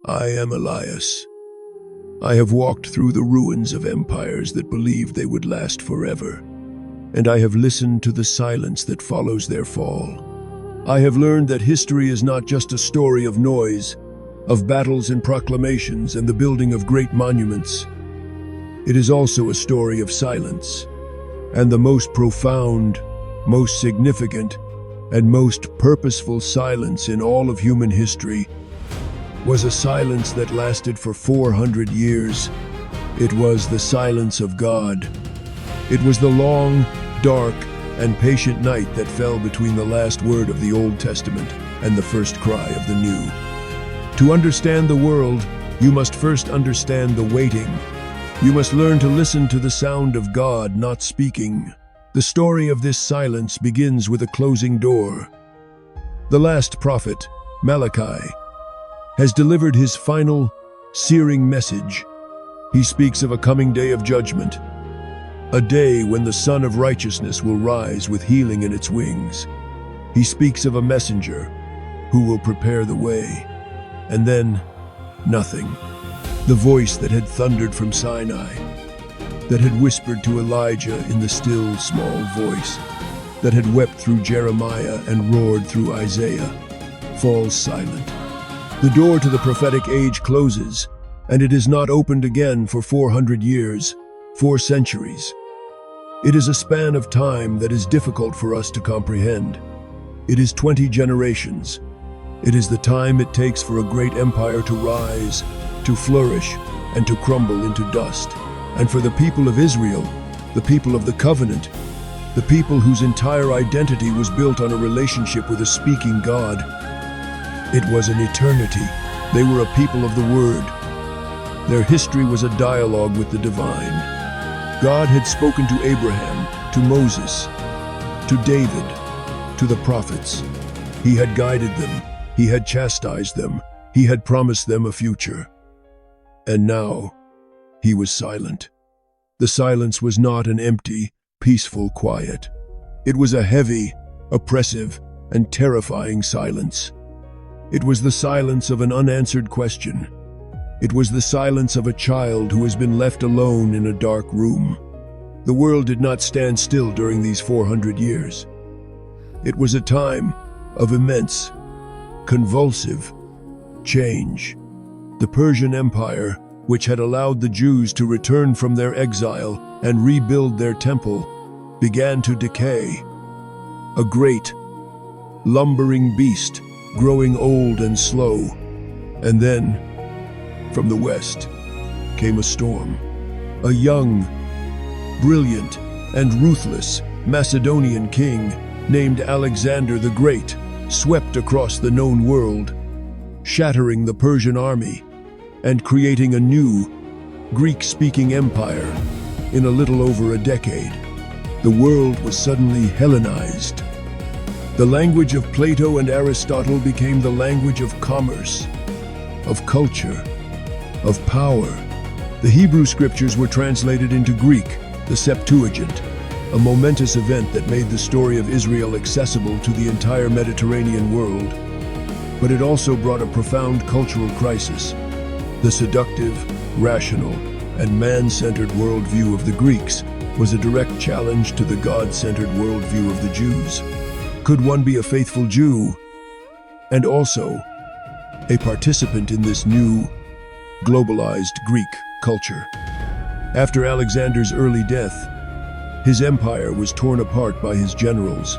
I am Elias. I have walked through the ruins of empires that believed they would last forever, and I have listened to the silence that follows their fall. I have learned that history is not just a story of noise, of battles and proclamations and the building of great monuments. It is also a story of silence, and the most profound, most significant, and most purposeful silence in all of human history was a silence that lasted for 400 years. It was the silence of God. It was the long, dark, and patient night that fell between the last word of the Old Testament and the first cry of the New. To understand the world, you must first understand the waiting. You must learn to listen to the sound of God not speaking. The story of this silence begins with a closing door. The last prophet, Malachi, has delivered his final, searing message. He speaks of a coming day of judgment, a day when the Sun of Righteousness will rise with healing in its wings. He speaks of a messenger who will prepare the way. And then, nothing. The voice that had thundered from Sinai, that had whispered to Elijah in the still, small voice, that had wept through Jeremiah and roared through Isaiah, falls silent. The door to the prophetic age closes, and it is not opened again for 400 years, 4 centuries. It is a span of time that is difficult for us to comprehend. It is 20 generations. It is the time it takes for a great empire to rise, to flourish, and to crumble into dust. And for the people of Israel, the people of the covenant, the people whose entire identity was built on a relationship with a speaking God, it was an eternity. They were a people of the Word. Their history was a dialogue with the divine. God had spoken to Abraham, to Moses, to David, to the prophets. He had guided them. He had chastised them. He had promised them a future. And now, he was silent. The silence was not an empty, peaceful quiet. It was a heavy, oppressive, and terrifying silence. It was the silence of an unanswered question. It was the silence of a child who has been left alone in a dark room. The world did not stand still during these 400 years. It was a time of immense, convulsive change. The Persian Empire, which had allowed the Jews to return from their exile and rebuild their temple, began to decay. A great, lumbering beast, growing old and slow. And then, from the west, came a storm. A young, brilliant, and ruthless Macedonian king named Alexander the Great swept across the known world, shattering the Persian army and creating a new, Greek-speaking empire in a little over a decade. The world was suddenly Hellenized. The language of Plato and Aristotle became the language of commerce, of culture, of power. The Hebrew scriptures were translated into Greek, the Septuagint, a momentous event that made the story of Israel accessible to the entire Mediterranean world. But it also brought a profound cultural crisis. The seductive, rational, and man-centered worldview of the Greeks was a direct challenge to the God-centered worldview of the Jews. Could one be a faithful Jew and also a participant in this new, globalized Greek culture? After Alexander's early death, his empire was torn apart by his generals.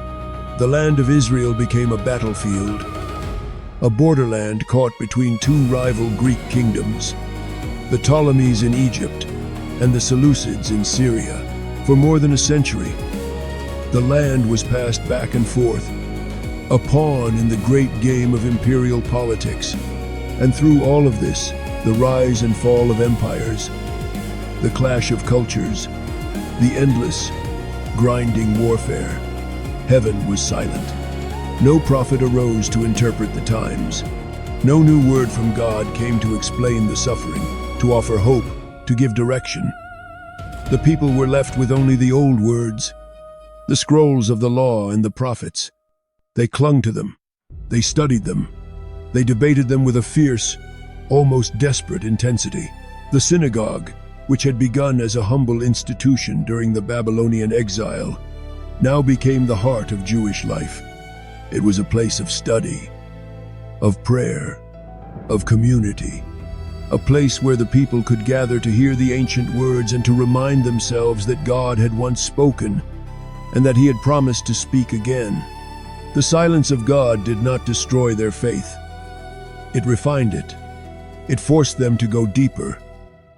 The land of Israel became a battlefield, a borderland caught between 2 rival Greek kingdoms, the Ptolemies in Egypt and the Seleucids in Syria. For more than a century, the land was passed back and forth, a pawn in the great game of imperial politics. And through all of this, the rise and fall of empires, the clash of cultures, the endless, grinding warfare, heaven was silent. No prophet arose to interpret the times. No new word from God came to explain the suffering, to offer hope, to give direction. The people were left with only the old words, the scrolls of the law and the prophets. They clung to them. They studied them. They debated them with a fierce, almost desperate intensity. The synagogue, which had begun as a humble institution during the Babylonian exile, now became the heart of Jewish life. It was a place of study, of prayer, of community, a place where the people could gather to hear the ancient words and to remind themselves that God had once spoken and that He had promised to speak again. The silence of God did not destroy their faith. It refined it. It forced them to go deeper.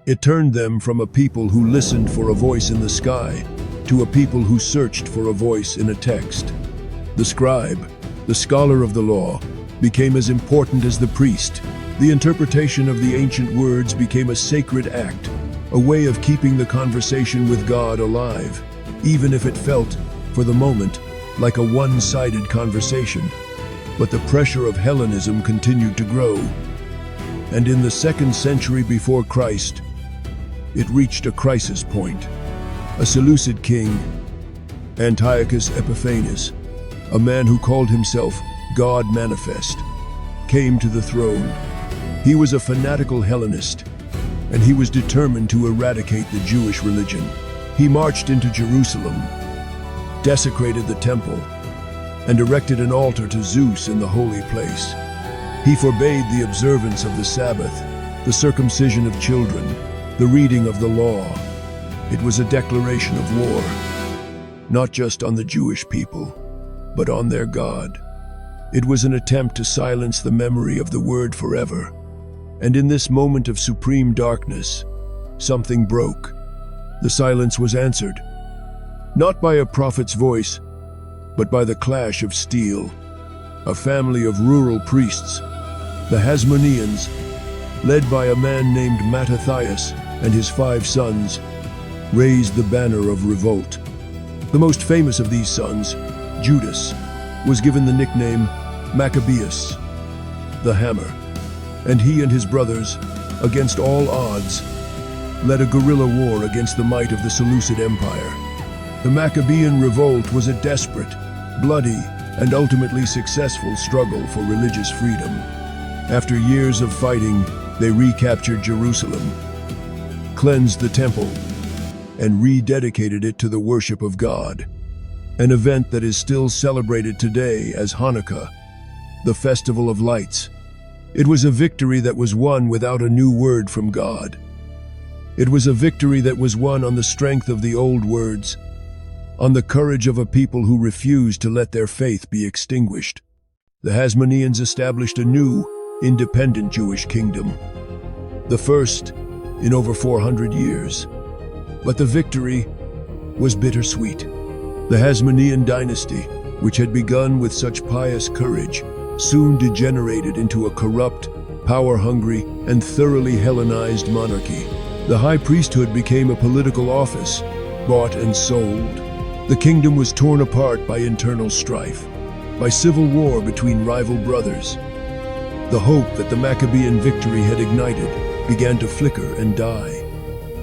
It turned them from a people who listened for a voice in the sky to a people who searched for a voice in a text. The scribe, the scholar of the law, became as important as the priest. The interpretation of the ancient words became a sacred act, a way of keeping the conversation with God alive, even if it felt, for the moment, like a one-sided conversation. But the pressure of Hellenism continued to grow, and in the 2nd century before Christ, it reached a crisis point. A Seleucid king, Antiochus Epiphanes, a man who called himself God Manifest, came to the throne. He was a fanatical Hellenist, and he was determined to eradicate the Jewish religion. He marched into Jerusalem, desecrated the temple, and erected an altar to Zeus in the holy place. He forbade the observance of the Sabbath, the circumcision of children, the reading of the law. It was a declaration of war, not just on the Jewish people, but on their God. It was an attempt to silence the memory of the word forever. And in this moment of supreme darkness, something broke. The silence was answered, not by a prophet's voice, but by the clash of steel. A family of rural priests, the Hasmoneans, led by a man named Mattathias and his 5 sons, raised the banner of revolt. The most famous of these sons, Judas, was given the nickname Maccabeus, the Hammer, and he and his brothers, against all odds, led a guerrilla war against the might of the Seleucid Empire. The Maccabean revolt was a desperate, bloody, and ultimately successful struggle for religious freedom. After years of fighting, they recaptured Jerusalem, cleansed the temple, and rededicated it to the worship of God, an event that is still celebrated today as Hanukkah, the Festival of Lights. It was a victory that was won without a new word from God. It was a victory that was won on the strength of the old words, on the courage of a people who refused to let their faith be extinguished. The Hasmoneans established a new, independent Jewish kingdom, the first in over 400 years. But the victory was bittersweet. The Hasmonean dynasty, which had begun with such pious courage, soon degenerated into a corrupt, power-hungry, and thoroughly Hellenized monarchy. The high priesthood became a political office, bought and sold. The kingdom was torn apart by internal strife, by civil war between rival brothers. The hope that the Maccabean victory had ignited began to flicker and die.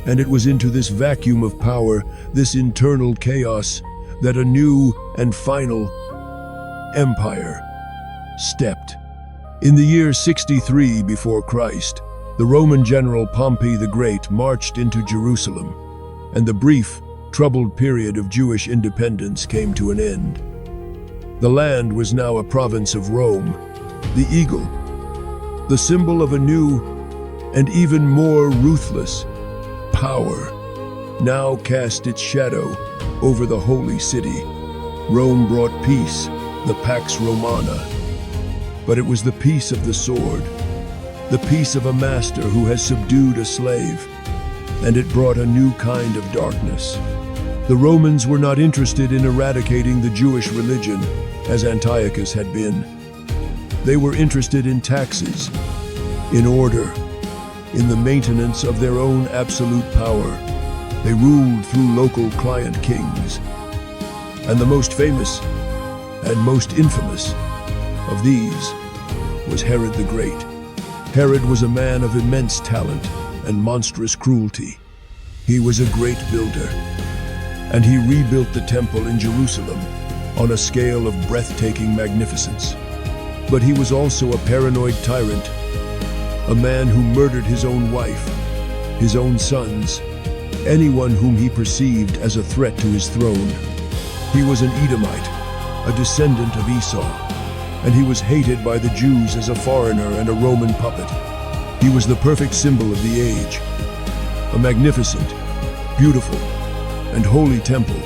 And it was into this vacuum of power, this internal chaos, that a new and final empire stepped. In the year 63 before Christ, the Roman general Pompey the Great marched into Jerusalem, and the brief, troubled period of Jewish independence came to an end. The land was now a province of Rome. The eagle, the symbol of a new and even more ruthless power, now cast its shadow over the holy city. Rome brought peace, the Pax Romana, but it was the peace of the sword, the peace of a master who has subdued a slave, and it brought a new kind of darkness. The Romans were not interested in eradicating the Jewish religion, as Antiochus had been. They were interested in taxes, in order, in the maintenance of their own absolute power. They ruled through local client kings. And the most famous and most infamous of these was Herod the Great. Herod was a man of immense talent and monstrous cruelty. He was a great builder, and he rebuilt the temple in Jerusalem on a scale of breathtaking magnificence. But he was also a paranoid tyrant a man who murdered his own wife, his own sons, anyone whom he perceived as a threat to his throne. He was an Edomite, a descendant of Esau, and he was hated by the Jews as a foreigner and a Roman puppet. He was the perfect symbol of the age, a magnificent, beautiful, and holy temple,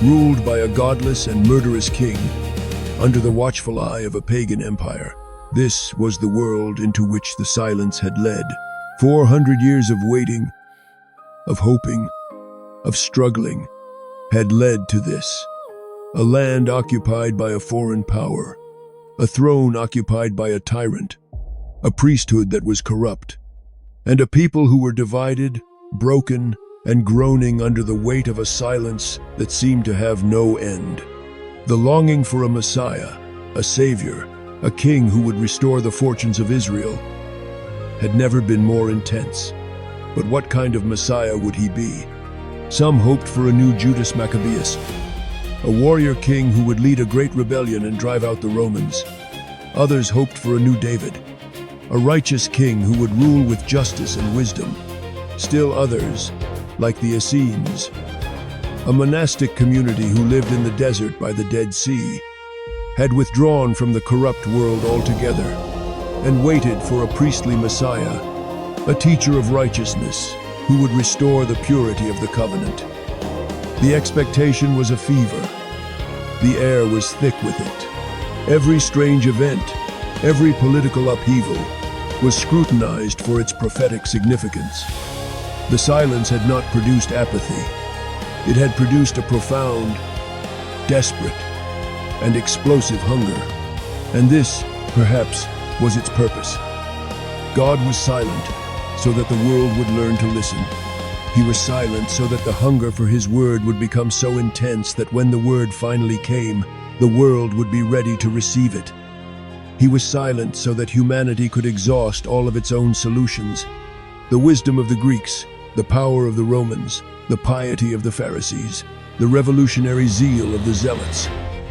ruled by a godless and murderous king, under the watchful eye of a pagan empire. This was the world into which the silence had led. 400 years of waiting, of hoping, of struggling, had led to this. A land occupied by a foreign power, a throne occupied by a tyrant, a priesthood that was corrupt, and a people who were divided, broken, and groaning under the weight of a silence that seemed to have no end. The longing for a Messiah, a Savior, a king who would restore the fortunes of Israel, had never been more intense. But what kind of Messiah would he be? Some hoped for a new Judas Maccabeus, a warrior king who would lead a great rebellion and drive out the Romans. Others hoped for a new David, a righteous king who would rule with justice and wisdom. Still others, like the Essenes, a monastic community who lived in the desert by the Dead Sea, had withdrawn from the corrupt world altogether and waited for a priestly Messiah, a teacher of righteousness who would restore the purity of the covenant. The expectation was a fever. The air was thick with it. Every strange event, every political upheaval, was scrutinized for its prophetic significance. The silence had not produced apathy. It had produced a profound, desperate, and explosive hunger. And this, perhaps, was its purpose. God was silent so that the world would learn to listen. He was silent so that the hunger for his word would become so intense that when the word finally came, the world would be ready to receive it. He was silent so that humanity could exhaust all of its own solutions. The wisdom of the Greeks, the power of the Romans, the piety of the Pharisees, the revolutionary zeal of the Zealots,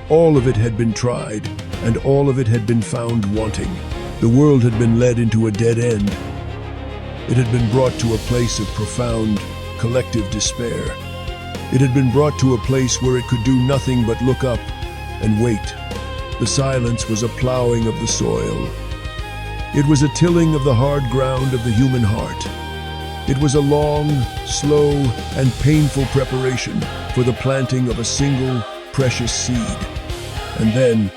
all of it had been tried, and all of it had been found wanting. The world had been led into a dead end. It had been brought to a place of profound, collective despair. It had been brought to a place where it could do nothing but look up and wait. The silence was a plowing of the soil. It was a tilling of the hard ground of the human heart. It was a long, slow, and painful preparation for the planting of a single, precious seed. And then,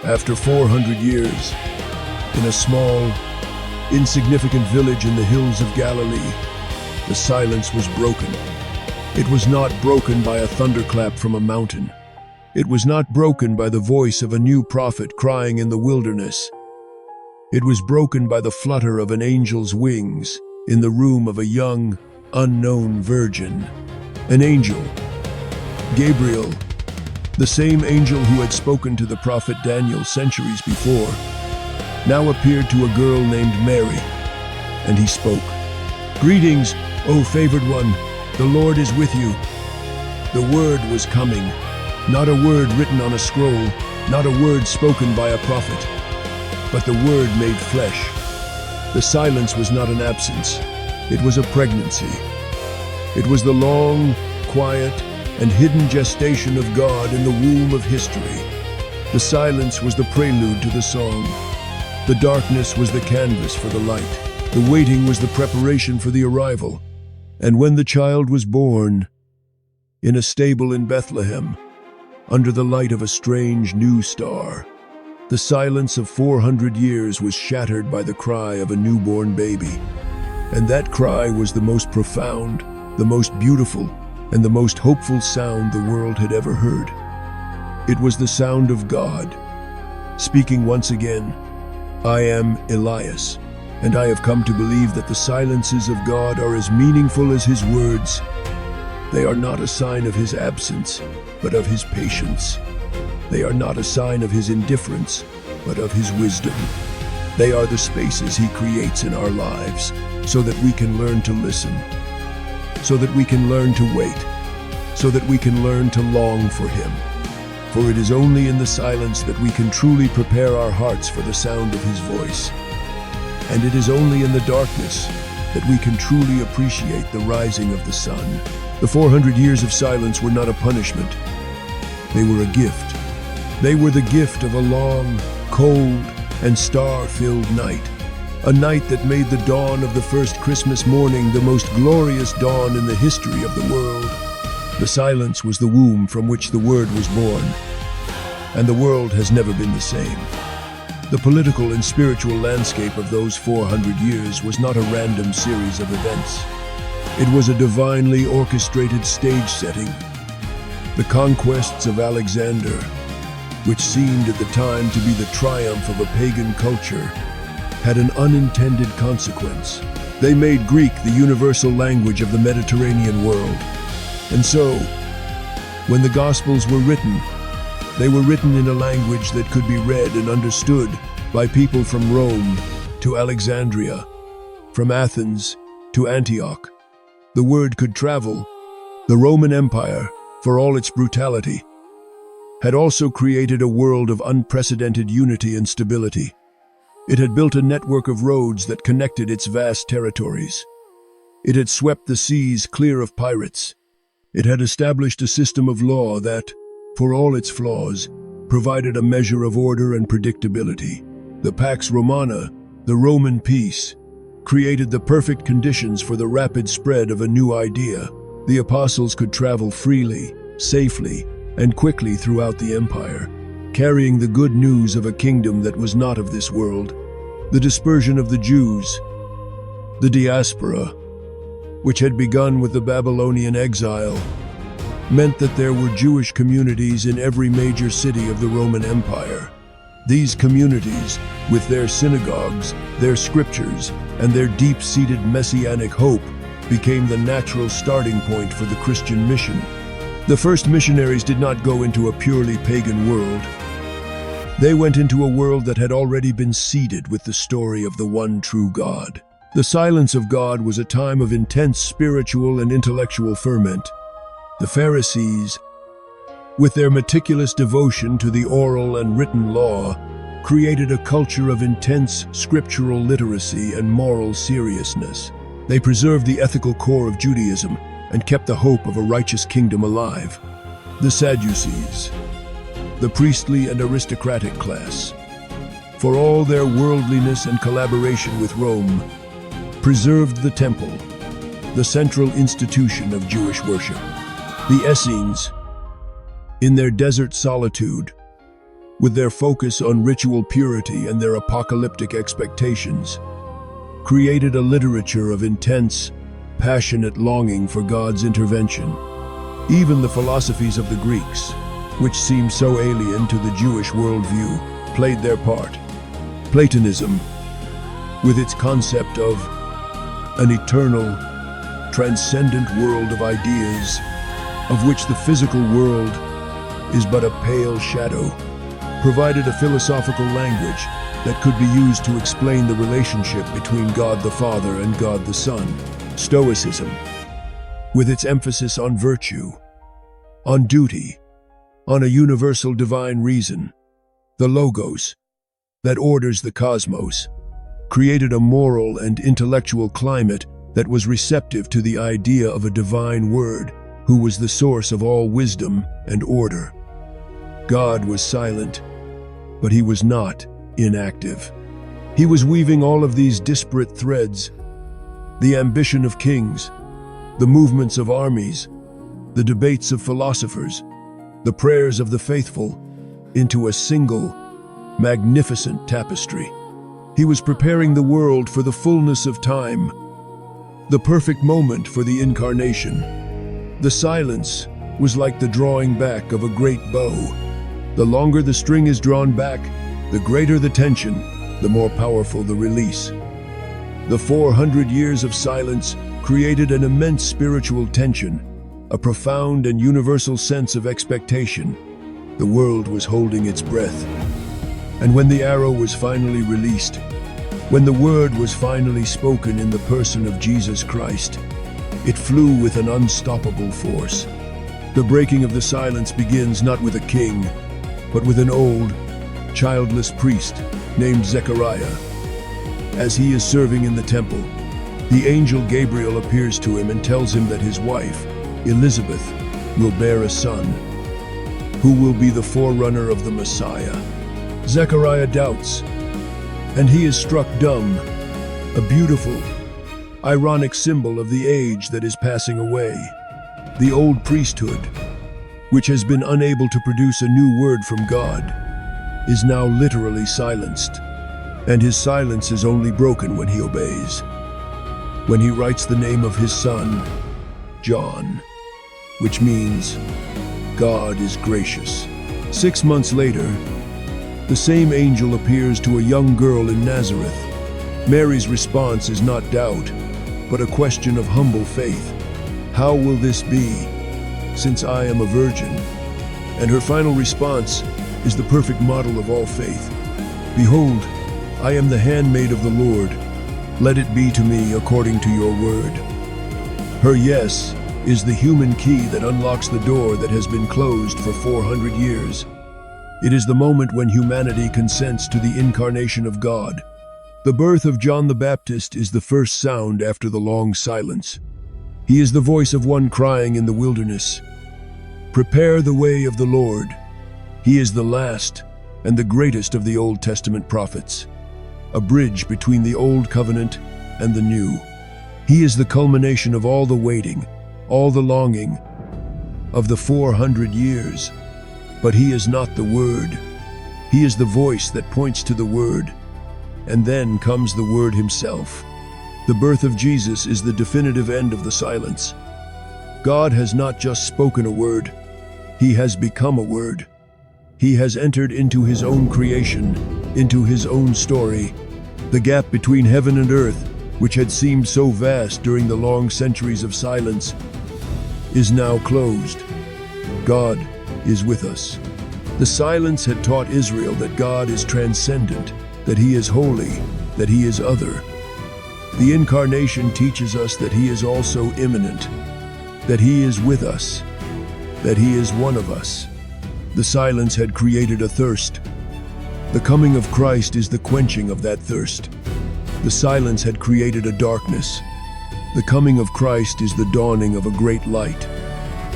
after 400 years, in a small, insignificant village in the hills of Galilee, the silence was broken. It was not broken by a thunderclap from a mountain. It was not broken by the voice of a new prophet crying in the wilderness. It was broken by the flutter of an angel's wings in the room of a young, unknown virgin. An angel, Gabriel, the same angel who had spoken to the prophet Daniel centuries before, now appeared to a girl named Mary, and he spoke. "Greetings, O favored one, the Lord is with you." The word was coming, not a word written on a scroll, not a word spoken by a prophet, but the word made flesh. The silence was not an absence, it was a pregnancy. It was the long, quiet, and hidden gestation of God in the womb of history. The silence was the prelude to the song. The darkness was the canvas for the light. The waiting was the preparation for the arrival. And when the child was born, in a stable in Bethlehem, under the light of a strange new star, the silence of 400 years was shattered by the cry of a newborn baby. And that cry was the most profound, the most beautiful, and the most hopeful sound the world had ever heard. It was the sound of God, speaking once again, "I am Elias, and I have come to believe that the silences of God are as meaningful as his words. They are not a sign of his absence, but of his patience. They are not a sign of his indifference, but of his wisdom. They are the spaces he creates in our lives so that we can learn to listen, so that we can learn to wait, so that we can learn to long for him. For it is only in the silence that we can truly prepare our hearts for the sound of his voice." and it is only in the darkness that we can truly appreciate the rising of the sun. The 400 years of silence were not a punishment. They were a gift. They were the gift of a long, cold, and star-filled night. A night that made the dawn of the first Christmas morning the most glorious dawn in the history of the world. The silence was the womb from which the Word was born, and the world has never been the same. The political and spiritual landscape of those 400 years was not a random series of events. It was a divinely orchestrated stage setting. The conquests of Alexander, which seemed at the time to be the triumph of a pagan culture, had an unintended consequence. They made Greek the universal language of the Mediterranean world. And so, when the Gospels were written, they were written in a language that could be read and understood by people from Rome to Alexandria, from Athens to Antioch. The word could travel. The Roman Empire, for all its brutality, had also created a world of unprecedented unity and stability. It had built a network of roads that connected its vast territories. It had swept the seas clear of pirates. It had established a system of law that, for all its flaws, provided a measure of order and predictability. The Pax Romana, the Roman peace, created the perfect conditions for the rapid spread of a new idea. The apostles could travel freely, safely, and quickly throughout the empire, carrying the good news of a kingdom that was not of this world. The dispersion of the Jews, the diaspora, which had begun with the Babylonian exile, meant that there were Jewish communities in every major city of the Roman Empire. These communities, with their synagogues, their scriptures, and their deep-seated messianic hope, became the natural starting point for the Christian mission. The first missionaries did not go into a purely pagan world. They went into a world that had already been seeded with the story of the one true God. The silence of God was a time of intense spiritual and intellectual ferment. The Pharisees, with their meticulous devotion to the oral and written law, created a culture of intense scriptural literacy and moral seriousness. They preserved the ethical core of Judaism and kept the hope of a righteous kingdom alive. The Sadducees, the priestly and aristocratic class, for all their worldliness and collaboration with Rome, preserved the temple, the central institution of Jewish worship. The Essenes, in their desert solitude, with their focus on ritual purity and their apocalyptic expectations, created a literature of intense, passionate longing for God's intervention. Even the philosophies of the Greeks, which seemed so alien to the Jewish worldview, played their part. Platonism, with its concept of an eternal, transcendent world of ideas, of which the physical world is but a pale shadow, provided a philosophical language that could be used to explain the relationship between God the Father and God the Son. Stoicism, with its emphasis on virtue, on duty, on a universal divine reason, the Logos, that orders the cosmos, created a moral and intellectual climate that was receptive to the idea of a divine word who was the source of all wisdom and order. God was silent, but he was not inactive. He was weaving all of these disparate threads, the ambition of kings, the movements of armies, the debates of philosophers, the prayers of the faithful, into a single, magnificent tapestry. He was preparing the world for the fullness of time, the perfect moment for the incarnation. The silence was like the drawing back of a great bow. The longer the string is drawn back, the greater the tension, the more powerful the release. The 400 years of silence created an immense spiritual tension, a profound and universal sense of expectation. The world was holding its breath. And when the arrow was finally released, when the word was finally spoken in the person of Jesus Christ, it flew with an unstoppable force. The breaking of the silence begins not with a king, but with an old, childless priest named Zechariah. As he is serving in the temple, the angel Gabriel appears to him and tells him that his wife, Elizabeth, will bear a son, who will be the forerunner of the Messiah. Zechariah doubts, and he is struck dumb, a beautiful, ironic symbol of the age that is passing away. The old priesthood, which has been unable to produce a new word from God, is now literally silenced, and his silence is only broken when he obeys. When he writes the name of his son, John, which means God is gracious. 6 months later, the same angel appears to a young girl in Nazareth. Mary's response is not doubt, but a question of humble faith. How will this be, since I am a virgin? And her final response is the perfect model of all faith. Behold, I am the handmaid of the Lord. Let it be to me according to your word. Her yes is the human key that unlocks the door that has been closed for 400 years. It is the moment when humanity consents to the incarnation of God. The birth of John the Baptist is the first sound after the long silence. He is the voice of one crying in the wilderness, "Prepare the way of the Lord." He is the last and the greatest of the Old Testament prophets, a bridge between the Old Covenant and the New. He is the culmination of all the waiting, all the longing of the 400 years. But he is not the Word. He is the voice that points to the Word. And then comes the Word himself. The birth of Jesus is the definitive end of the silence. God has not just spoken a word, he has become a word. He has entered into his own creation, into his own story. The gap between heaven and earth, which had seemed so vast during the long centuries of silence, is now closed. God is with us. The silence had taught Israel that God is transcendent, that he is holy, that he is other. The incarnation teaches us that he is also immanent, that he is with us, that he is one of us. The silence had created a thirst. The coming of Christ is the quenching of that thirst. The silence had created a darkness. The coming of Christ is the dawning of a great light.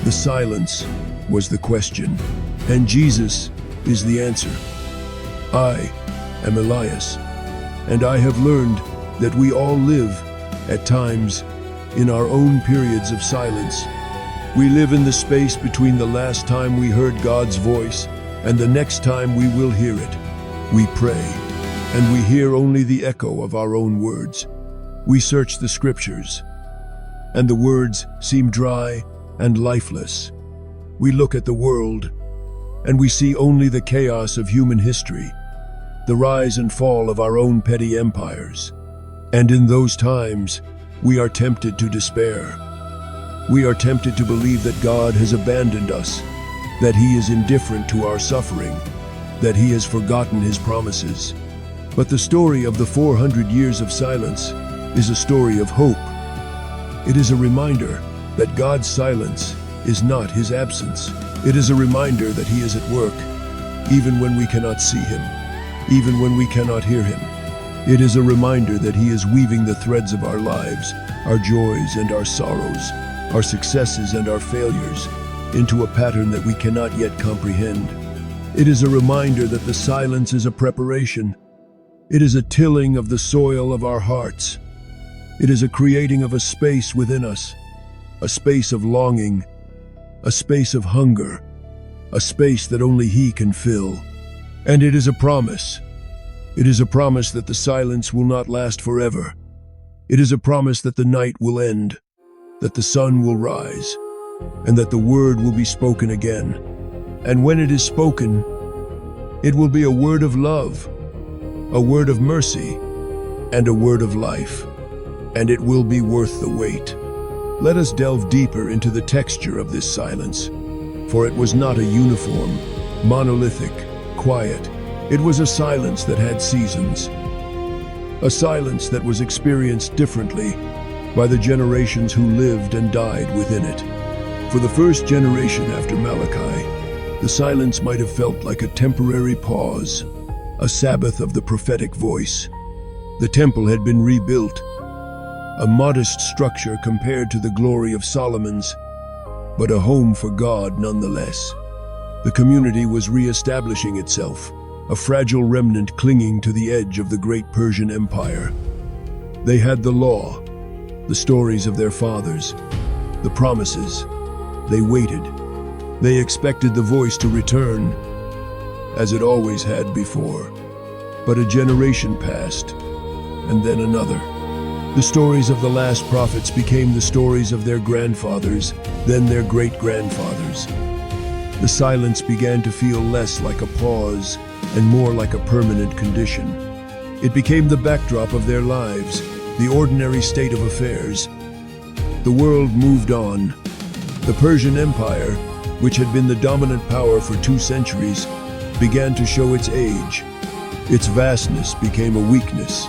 The silence was the question, and Jesus is the answer. I am Elias, and I have learned that we all live, at times, in our own periods of silence. We live in the space between the last time we heard God's voice and the next time we will hear it. We pray, and we hear only the echo of our own words. We search the scriptures, and the words seem dry and lifeless. We look at the world, and we see only the chaos of human history, the rise and fall of our own petty empires. And in those times, we are tempted to despair. We are tempted to believe that God has abandoned us, that he is indifferent to our suffering, that he has forgotten his promises. But the story of the 400 years of silence is a story of hope. It is a reminder that God's silence is not his absence. It is a reminder that he is at work, even when we cannot see him, even when we cannot hear him. It is a reminder that he is weaving the threads of our lives, our joys and our sorrows, our successes and our failures, into a pattern that we cannot yet comprehend. It is a reminder that the silence is a preparation. It is a tilling of the soil of our hearts. It is a creating of a space within us, a space of longing, a space of hunger, a space that only he can fill. And it is a promise. It is a promise that the silence will not last forever. It is a promise that the night will end, that the sun will rise, and that the word will be spoken again. And when it is spoken, it will be a word of love, a word of mercy, and a word of life. And it will be worth the wait. Let us delve deeper into the texture of this silence, for it was not a uniform, monolithic, quiet. It was a silence that had seasons, a silence that was experienced differently by the generations who lived and died within it. For the first generation after Malachi, the silence might have felt like a temporary pause, a Sabbath of the prophetic voice. The temple had been rebuilt, a modest structure compared to the glory of Solomon's, but a home for God nonetheless. The community was re-establishing itself, a fragile remnant clinging to the edge of the great Persian Empire. They had the law, the stories of their fathers, the promises. They waited. They expected the voice to return, as it always had before. But a generation passed, and then another. The stories of the last prophets became the stories of their grandfathers, then their great-grandfathers. The silence began to feel less like a pause and more like a permanent condition. It became the backdrop of their lives, the ordinary state of affairs. The world moved on. The Persian Empire, which had been the dominant power for 2 centuries, began to show its age. Its vastness became a weakness.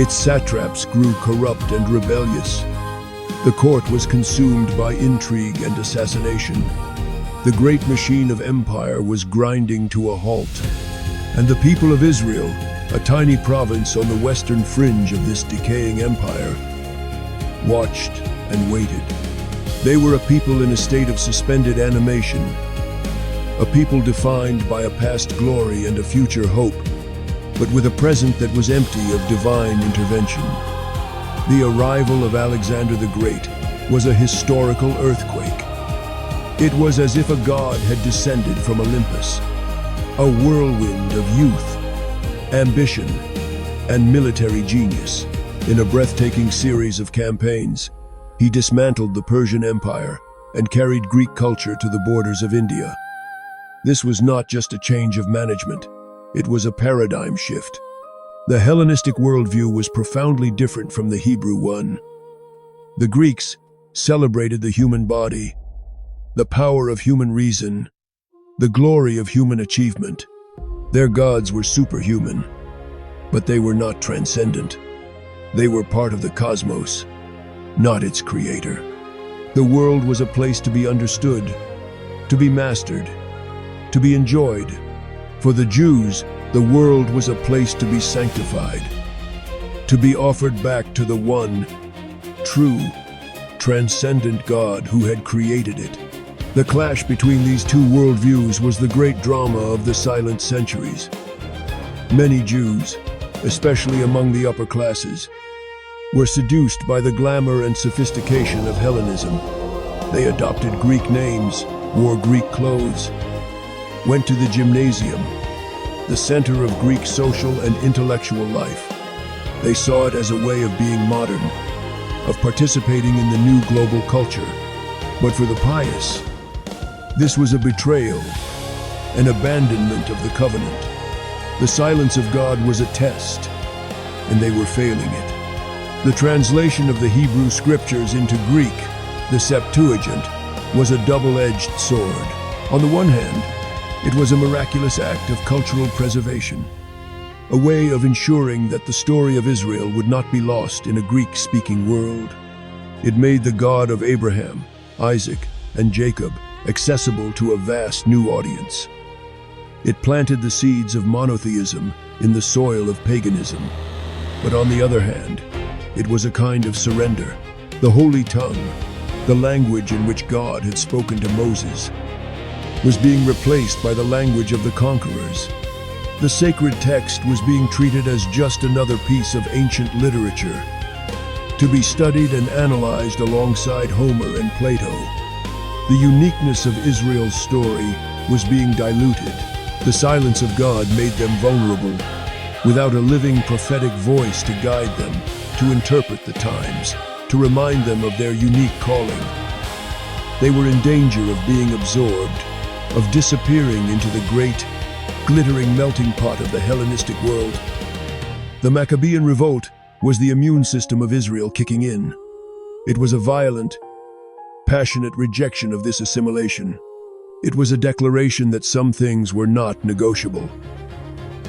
Its satraps grew corrupt and rebellious. The court was consumed by intrigue and assassination. The great machine of empire was grinding to a halt, and the people of Israel, a tiny province on the western fringe of this decaying empire, watched and waited. They were a people in a state of suspended animation, a people defined by a past glory and a future hope, but with a present that was empty of divine intervention. The arrival of Alexander the Great was a historical earthquake. It was as if a god had descended from Olympus, a whirlwind of youth, ambition, and military genius. In a breathtaking series of campaigns, he dismantled the Persian Empire and carried Greek culture to the borders of India. This was not just a change of management, it was a paradigm shift. The Hellenistic worldview was profoundly different from the Hebrew one. The Greeks celebrated the human body, the power of human reason, the glory of human achievement. Their gods were superhuman, but they were not transcendent. They were part of the cosmos, not its creator. The world was a place to be understood, to be mastered, to be enjoyed. For the Jews, the world was a place to be sanctified, to be offered back to the one, true, transcendent God who had created it. The clash between these 2 worldviews was the great drama of the silent centuries. Many Jews, especially among the upper classes, were seduced by the glamour and sophistication of Hellenism. They adopted Greek names, wore Greek clothes, went to the gymnasium, the center of Greek social and intellectual life. They saw it as a way of being modern, of participating in the new global culture. But for the pious, this was a betrayal, an abandonment of the covenant. The silence of God was a test, and they were failing it. The translation of the Hebrew scriptures into Greek, the Septuagint, was a double-edged sword. On the one hand, it was a miraculous act of cultural preservation, a way of ensuring that the story of Israel would not be lost in a Greek-speaking world. It made the God of Abraham, Isaac, and Jacob accessible to a vast new audience. It planted the seeds of monotheism in the soil of paganism. But on the other hand, it was a kind of surrender. The Holy Tongue, the language in which God had spoken to Moses, was being replaced by the language of the conquerors. The sacred text was being treated as just another piece of ancient literature, to be studied and analyzed alongside Homer and Plato. The uniqueness of Israel's story was being diluted. The silence of God made them vulnerable, without a living prophetic voice to guide them, to interpret the times, to remind them of their unique calling. They were in danger of being absorbed, of disappearing into the great, glittering melting pot of the Hellenistic world. The Maccabean revolt was the immune system of Israel kicking in. It was a violent, passionate rejection of this assimilation. It was a declaration that some things were not negotiable.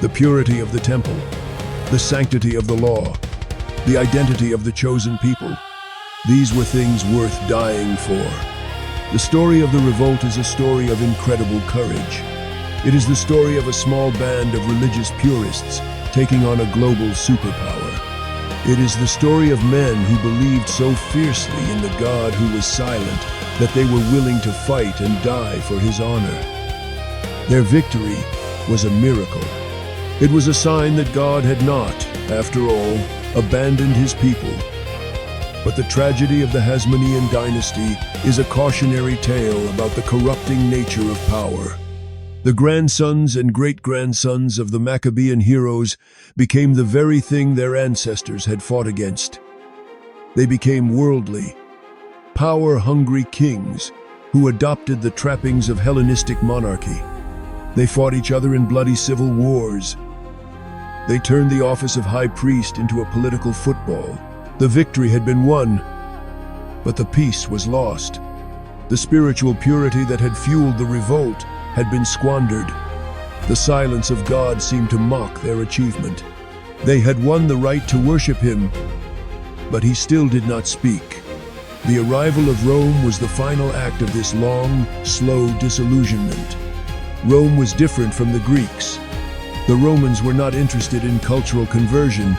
The purity of the temple, the sanctity of the law, the identity of the chosen people. These were things worth dying for. The story of the revolt is a story of incredible courage. It is the story of a small band of religious purists taking on a global superpower. It is the story of men who believed so fiercely in the God who was silent that they were willing to fight and die for his honor. Their victory was a miracle. It was a sign that God had not, after all, abandoned his people. But the tragedy of the Hasmonean dynasty is a cautionary tale about the corrupting nature of power. The grandsons and great-grandsons of the Maccabean heroes became the very thing their ancestors had fought against. They became worldly, power-hungry kings who adopted the trappings of Hellenistic monarchy. They fought each other in bloody civil wars. They turned the office of high priest into a political football. The victory had been won, but the peace was lost. The spiritual purity that had fueled the revolt had been squandered. The silence of God seemed to mock their achievement. They had won the right to worship him, but he still did not speak. The arrival of Rome was the final act of this long, slow disillusionment. Rome was different from the Greeks. The Romans were not interested in cultural conversion.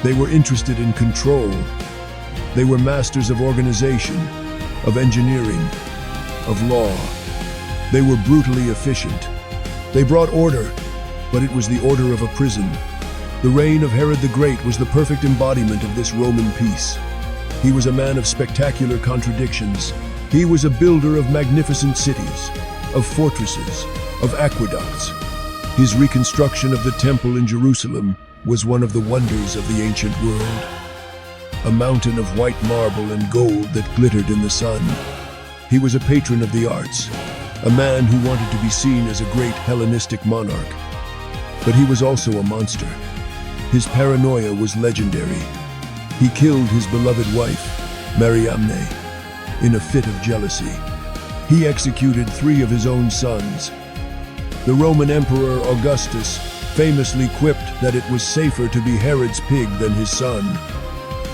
They were interested in control. They were masters of organization, of engineering, of law. They were brutally efficient. They brought order, but it was the order of a prison. The reign of Herod the Great was the perfect embodiment of this Roman peace. He was a man of spectacular contradictions. He was a builder of magnificent cities, of fortresses, of aqueducts. His reconstruction of the temple in Jerusalem was one of the wonders of the ancient world. A mountain of white marble and gold that glittered in the sun. He was a patron of the arts, a man who wanted to be seen as a great Hellenistic monarch. But he was also a monster. His paranoia was legendary. He killed his beloved wife, Mariamne, in a fit of jealousy. He executed 3 of his own sons. The Roman Emperor Augustus famously quipped that it was safer to be Herod's pig than his son.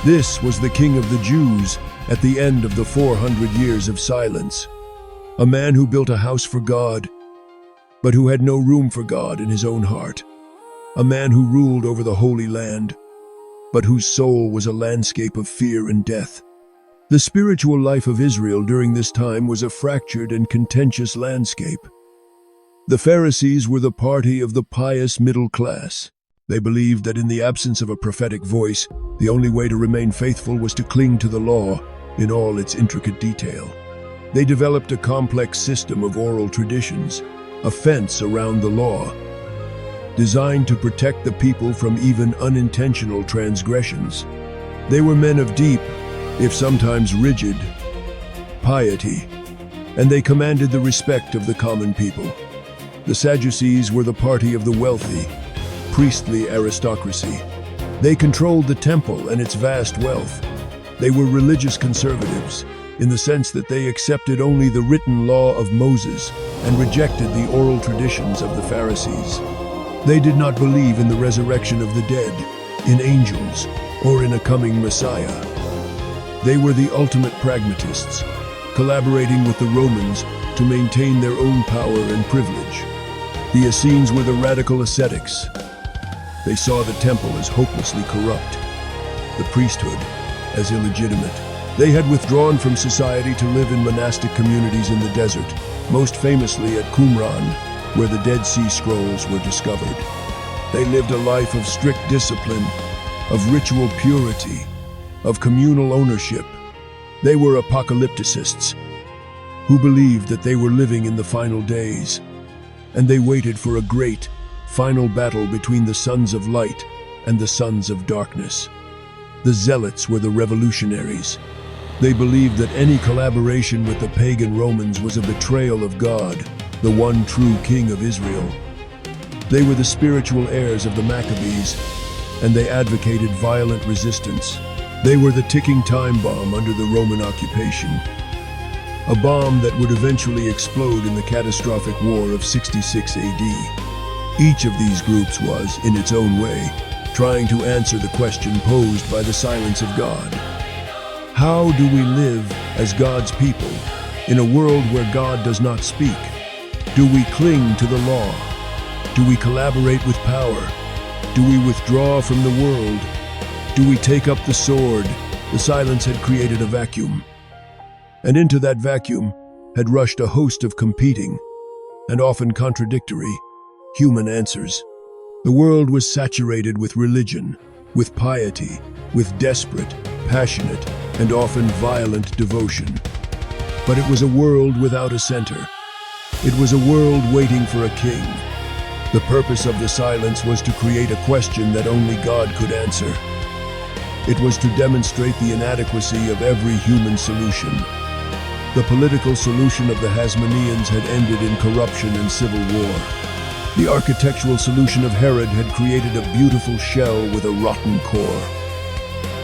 This was the king of the Jews at the end of the 400 years of silence. A man who built a house for God, but who had no room for God in his own heart. A man who ruled over the Holy Land, but whose soul was a landscape of fear and death. The spiritual life of Israel during this time was a fractured and contentious landscape. The Pharisees were the party of the pious middle class. They believed that in the absence of a prophetic voice, the only way to remain faithful was to cling to the law in all its intricate detail. They developed a complex system of oral traditions, a fence around the law, designed to protect the people from even unintentional transgressions. They were men of deep, if sometimes rigid, piety, and they commanded the respect of the common people. The Sadducees were the party of the wealthy, priestly aristocracy. They controlled the temple and its vast wealth. They were religious conservatives, in the sense that they accepted only the written law of Moses and rejected the oral traditions of the Pharisees. They did not believe in the resurrection of the dead, in angels, or in a coming Messiah. They were the ultimate pragmatists, collaborating with the Romans to maintain their own power and privilege. The Essenes were the radical ascetics. They saw the temple as hopelessly corrupt, the priesthood as illegitimate. They had withdrawn from society to live in monastic communities in the desert, most famously at Qumran, where the Dead Sea Scrolls were discovered. They lived a life of strict discipline, of ritual purity, of communal ownership. They were apocalypticists who believed that they were living in the final days, and they waited for a great, final battle between the sons of light and the sons of darkness. The Zealots were the revolutionaries. They believed that any collaboration with the pagan Romans was a betrayal of God, the one true king of Israel. They were the spiritual heirs of the Maccabees, and they advocated violent resistance. They were the ticking time bomb under the Roman occupation, a bomb that would eventually explode in the catastrophic war of 66 AD. Each of these groups was, in its own way, trying to answer the question posed by the silence of God. How do we live as God's people in a world where God does not speak? Do we cling to the law? Do we collaborate with power? Do we withdraw from the world? Do we take up the sword? The silence had created a vacuum. And into that vacuum had rushed a host of competing, and often contradictory, human answers. The world was saturated with religion, with piety, with desperate, passionate, and often violent devotion. But it was a world without a center. It was a world waiting for a king. The purpose of the silence was to create a question that only God could answer. It was to demonstrate the inadequacy of every human solution. The political solution of the Hasmoneans had ended in corruption and civil war. The architectural solution of Herod had created a beautiful shell with a rotten core.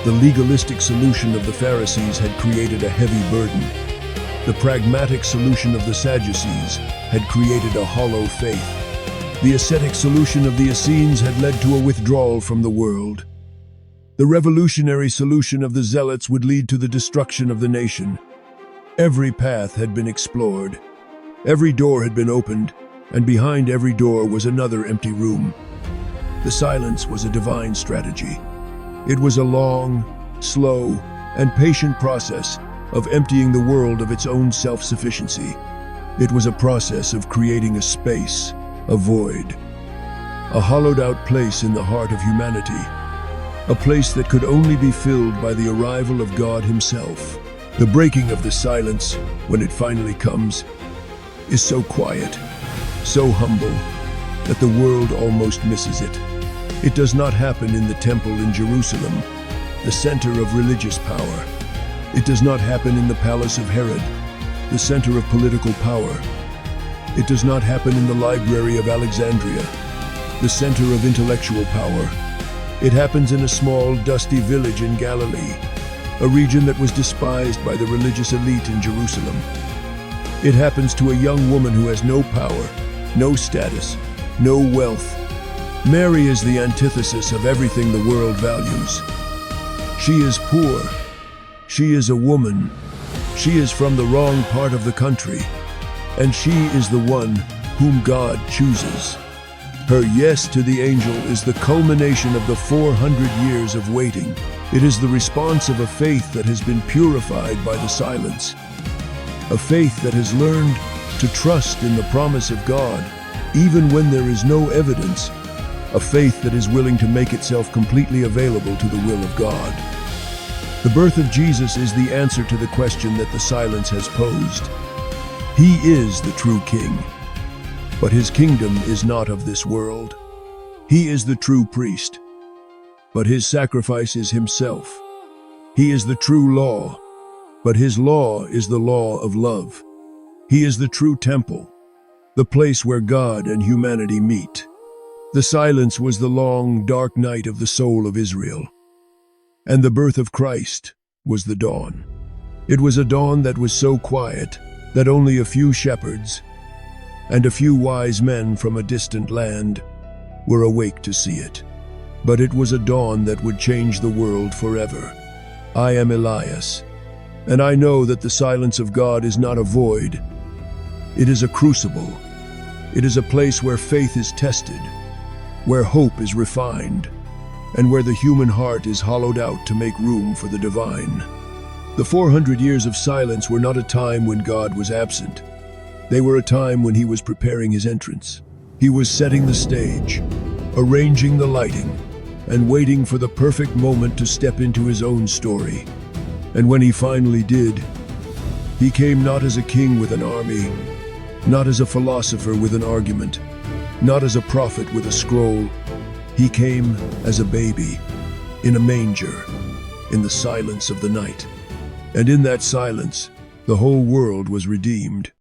The legalistic solution of the Pharisees had created a heavy burden. The pragmatic solution of the Sadducees had created a hollow faith. The ascetic solution of the Essenes had led to a withdrawal from the world. The revolutionary solution of the Zealots would lead to the destruction of the nation. Every path had been explored. Every door had been opened, and behind every door was another empty room. The silence was a divine strategy. It was a long, slow, and patient process of emptying the world of its own self-sufficiency. It was a process of creating a space, a void, a hollowed-out place in the heart of humanity, a place that could only be filled by the arrival of God Himself. The breaking of the silence, when it finally comes, is so quiet, so humble, that the world almost misses it. It does not happen in the temple in Jerusalem, the center of religious power. It does not happen in the palace of Herod, the center of political power. It does not happen in the library of Alexandria, the center of intellectual power. It happens in a small, dusty village in Galilee, a region that was despised by the religious elite in Jerusalem. It happens to a young woman who has no power, no status, no wealth. Mary is the antithesis of everything the world values. She is poor. She is a woman. She is from the wrong part of the country. And she is the one whom God chooses. Her yes to the angel is the culmination of the 400 years of waiting. It is the response of a faith that has been purified by the silence. A faith that has learned to trust in the promise of God, even when there is no evidence. A faith that is willing to make itself completely available to the will of God. The birth of Jesus is the answer to the question that the silence has posed. He is the true king. But His kingdom is not of this world. He is the true priest. But His sacrifice is Himself. He is the true law. But His law is the law of love. He is the true temple, the place where God and humanity meet. The silence was the long, dark night of the soul of Israel. And the birth of Christ was the dawn. It was a dawn that was so quiet that only a few shepherds and a few wise men from a distant land were awake to see it. But it was a dawn that would change the world forever. I am Elias, and I know that the silence of God is not a void. It is a crucible. It is a place where faith is tested, where hope is refined, and where the human heart is hollowed out to make room for the divine. The 400 years of silence were not a time when God was absent. They were a time when He was preparing His entrance. He was setting the stage, arranging the lighting, and waiting for the perfect moment to step into His own story. And when He finally did, He came not as a king with an army, not as a philosopher with an argument, not as a prophet with a scroll. He came as a baby, in a manger, in the silence of the night. And in that silence, the whole world was redeemed.